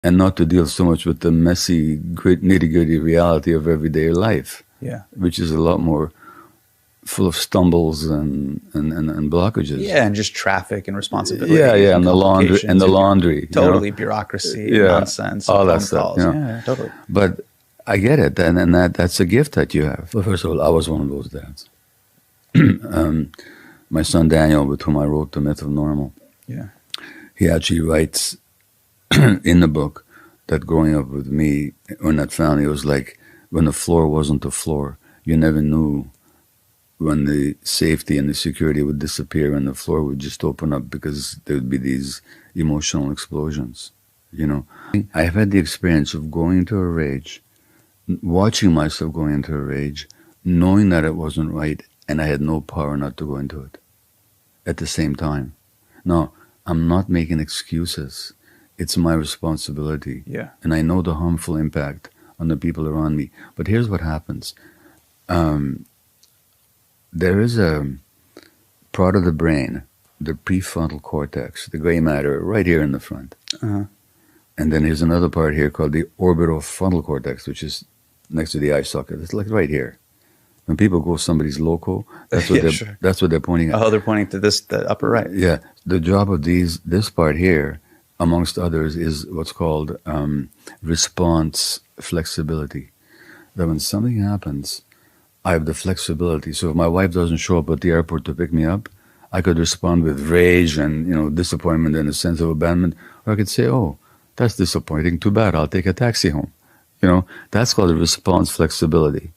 and not to deal so much with the messy, nitty-gritty reality of everyday life, Yeah. which is a lot more full of stumbles and blockages. Yeah, and just traffic and responsibility. Yeah, and the laundry, complications, totally bureaucry, nonsense, all that phone stuff. calls. You know? Yeah, totally. But I get it, and that's a gift that you have. Well, first of all, I was one of those dads. My son Daniel, with whom I wrote The Myth of Normal, he actually writes in the book that growing up with me in that family, it was like when the floor wasn't the floor. You never knew when the safety and the security would disappear and the floor would just open up because there would be these emotional explosions, you know. I have had the experience of going into a rage, watching myself going into a rage, knowing that it wasn't right, and I had no power not to go into it at the same time. Now, I'm not making excuses. It's my responsibility. Yeah. And I know the harmful impact on the people around me. But here's what happens. There is a part of the brain, the prefrontal cortex, the gray matter, right here in the front. Uh-huh. And then there's another part here called the orbital frontal cortex, which is next to the eye socket. It's like right here. When people go somebody's loco, that's what that's what they're pointing at. Oh, they're pointing to the upper right. Yeah. The job of this part here, amongst others, is what's called response flexibility. That when something happens, I have the flexibility. So if my wife doesn't show up at the airport to pick me up, I could respond with rage and disappointment and a sense of abandonment, or I could say, "Oh, that's disappointing. Too bad. I'll take a taxi home." That's called a response flexibility.